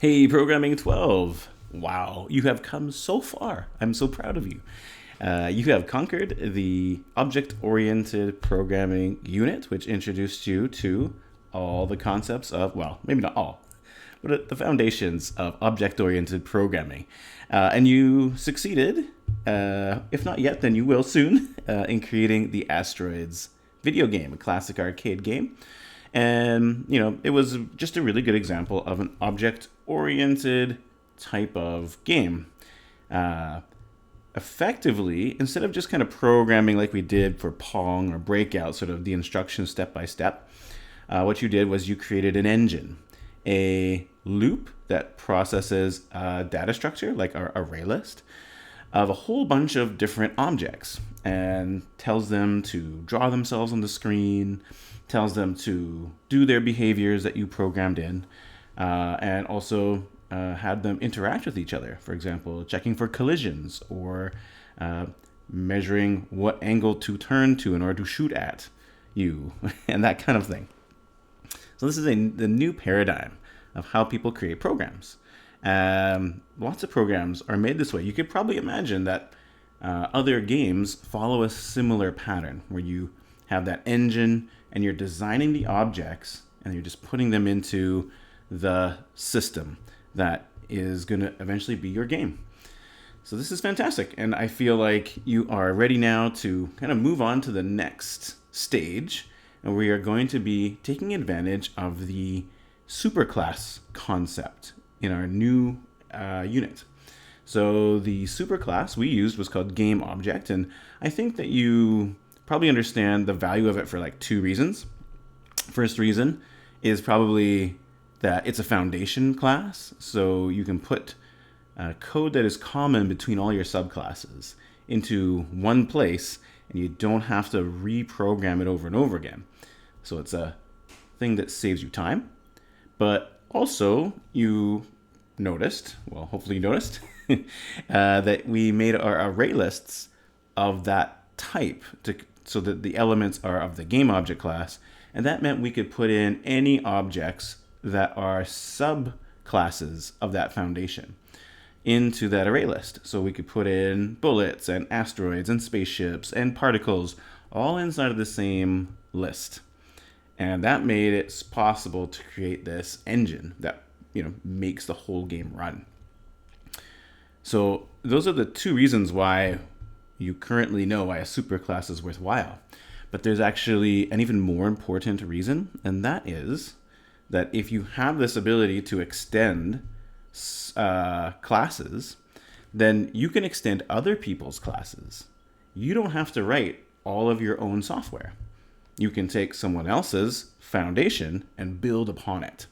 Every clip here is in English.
Hey, Programming 12. Wow, you have come so far. I'm so proud of you. You have conquered the object oriented programming unit, which introduced you to all the concepts of, well, maybe not all, but the foundations of object oriented programming. And you succeeded, if not yet, then you will soon, in creating the Asteroids video game, a classic arcade game. And, it was just a really good example of an object oriented type of game. Uh, Effectively, instead of just kind of programming like we did for Pong or Breakout, sort of the instructions step by step, what you did was you created an engine, a loop that processes a data structure, like our array list, of a whole bunch of different objects and tells them to draw themselves on the screen, tells them to do their behaviors that you programmed in, and also had them interact with each other. For example, checking for collisions or measuring what angle to turn to in order to shoot at you, and that kind of thing. So this is the new paradigm of how people create programs. Lots of programs are made this way. You could probably imagine that other games follow a similar pattern where you have that engine and you're designing the objects and you're just putting them into the system that is going to eventually be your game. So this is fantastic. And I feel like you are ready now to kind of move on to the next stage. And we are going to be taking advantage of the superclass concept in our new unit. So the superclass we used was called game object. And I think that you probably understand the value of it for like two reasons. First reason is probably that it's a foundation class. So you can put code that is common between all your subclasses into one place and you don't have to reprogram it over and over again. So it's a thing that saves you time. But also you noticed, well, hopefully you noticed, that we made our array lists of that type so that the elements are of the game object class. And that meant we could put in any objects that are subclasses of that foundation into that array list. So we could put in bullets and asteroids and spaceships and particles all inside of the same list. And that made it possible to create this engine that makes the whole game run. So those are the two reasons why you currently know why a superclass is worthwhile. But there's actually an even more important reason, and that is that if you have this ability to extend classes, then you can extend other people's classes. You don't have to write all of your own software. You can take someone else's foundation and build upon it.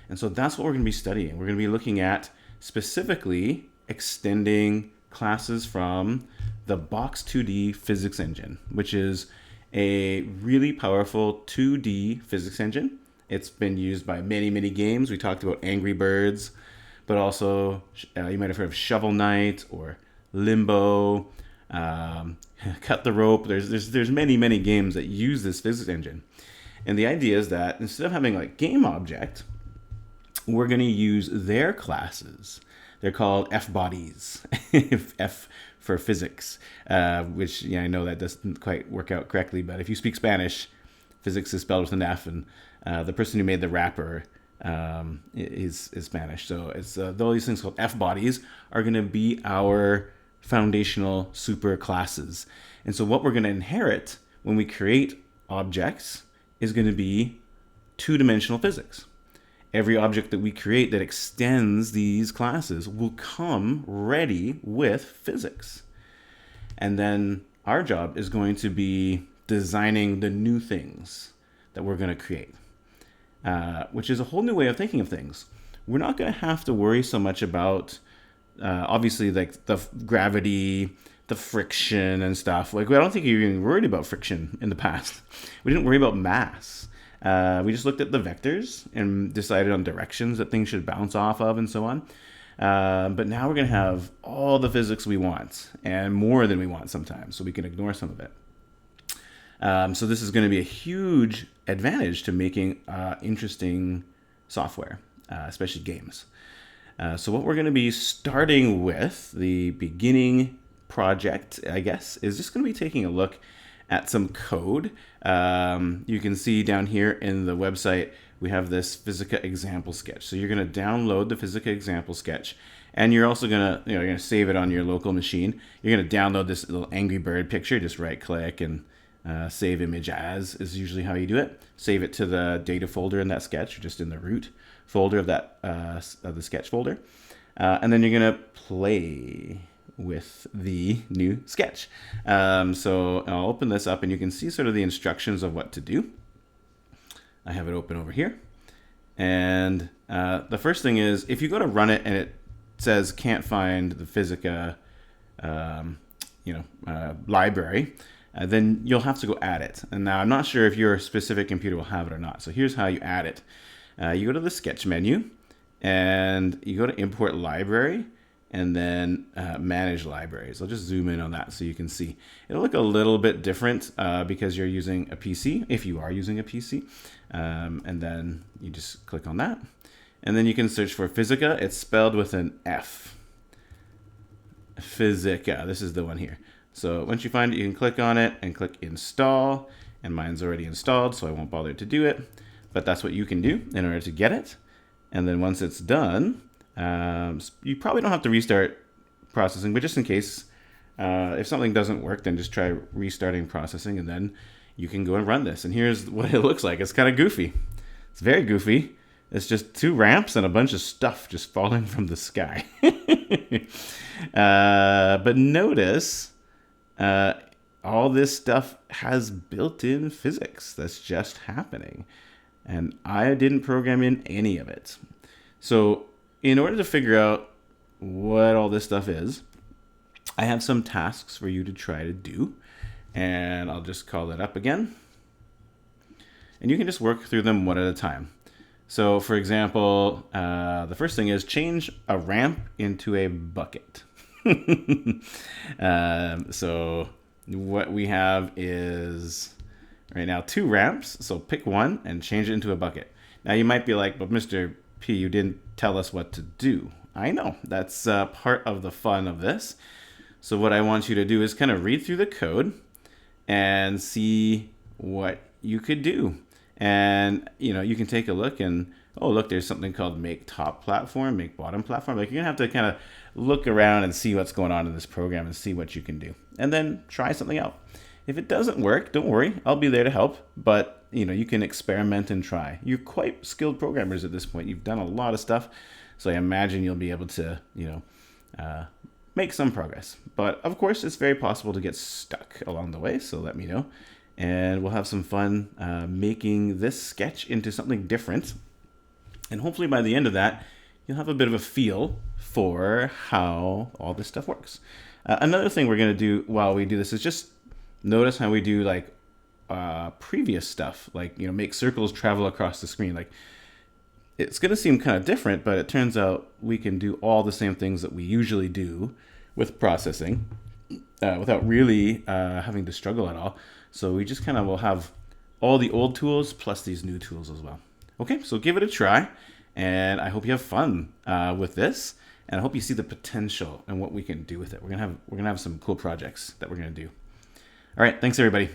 And so that's what we're going to be studying. We're going to be looking at specifically extending classes from the Box 2D physics engine, which is a really powerful 2D physics engine. It's been used by many, many games. We talked about Angry Birds, but also you might have heard of Shovel Knight or Limbo, Cut the Rope. There's many, many games that use this physics engine. And the idea is that instead of having like game object, we're going to use their classes. They're called F-bodies, F for physics, which I know that doesn't quite work out correctly, but if you speak Spanish, physics is spelled with an F, and the person who made the wrapper is Spanish. So it's all these things called F-bodies are going to be our foundational super classes. And so what we're going to inherit when we create objects is going to be two-dimensional physics. Every object that we create that extends these classes will come ready with physics. And then our job is going to be designing the new things that we're going to create, which is a whole new way of thinking of things. We're not going to have to worry so much about, obviously, like the gravity, the friction and stuff. Like, I don't think you're even worried about friction in the past. We didn't worry about mass. We just looked at the vectors and decided on directions that things should bounce off of and so on. But now we're going to have all the physics we want and more than we want sometimes, so we can ignore some of it. So this is going to be a huge advantage to making interesting software. especially games. So what we're going to be starting with, the beginning project, I guess, is just going to be taking a look at some code. You can see down here in the website, we have this Fisica example sketch. So you're going to download the Fisica example sketch, and you're also going to, you're going to save it on your local machine. You're going to download this little Angry Bird picture, just right click and save image as is usually how you do it. Save it to the data folder in that sketch, or just in the root folder of that of the sketch folder. And then you're going to play with the new sketch. So I'll open this up and you can see sort of the instructions of what to do. I have it open over here. And the first thing is, if you go to run it and it says can't find the Fisica library, then you'll have to go add it. And now I'm not sure if your specific computer will have it or not. So here's how you add it. You go to the sketch menu and you go to import library and then manage libraries. I'll just zoom in on that so you can see. It'll look a little bit different because you're using a PC, if you are using a PC. And then you just click on that. And then you can search for Fisica. It's spelled with an F. Fisica, this is the one here. So once you find it, you can click on it and click install. And mine's already installed, so I won't bother to do it. But that's what you can do in order to get it. And then once it's done, you probably don't have to restart processing, but just in case, if something doesn't work, then just try restarting processing, and then you can go and run this. And here's what it looks like. It's kind of goofy. It's very goofy. It's just 2 ramps and a bunch of stuff just falling from the sky. But notice all this stuff has built-in physics that's just happening. And I didn't program in any of it. So in order to figure out what all this stuff is, I have some tasks for you to try to do. And I'll just call it up again. And you can just work through them one at a time. So for example, the first thing is change a ramp into a bucket. So what we have is right now 2 ramps. So pick one and change it into a bucket. Now you might be like, but Mr. P, you didn't tell us what to do. I know, that's part of the fun of this. So what I want you to do is kind of read through the code and see what you could do. And you can take a look and, oh look, there's something called make top platform, make bottom platform. Like, you're gonna have to kind of look around and see what's going on in this program and see what you can do. And then try something out. If it doesn't work, don't worry, I'll be there to help. But you can experiment and try. You're quite skilled programmers at this point. You've done a lot of stuff, so I imagine you'll be able to make some progress. But of course, it's very possible to get stuck along the way, so let me know. And we'll have some fun making this sketch into something different. And hopefully by the end of that, you'll have a bit of a feel for how all this stuff works. Another thing we're going to do while we do this is just notice how we do like previous stuff, like make circles travel across the screen. Like, it's going to seem kind of different, but it turns out we can do all the same things that we usually do with processing without really having to struggle at all. So we just kind of will have all the old tools plus these new tools as well. Okay, so give it a try, and I hope you have fun with this, and I hope you see the potential and what we can do with it. We're gonna have some cool projects that we're gonna do. All right, thanks everybody.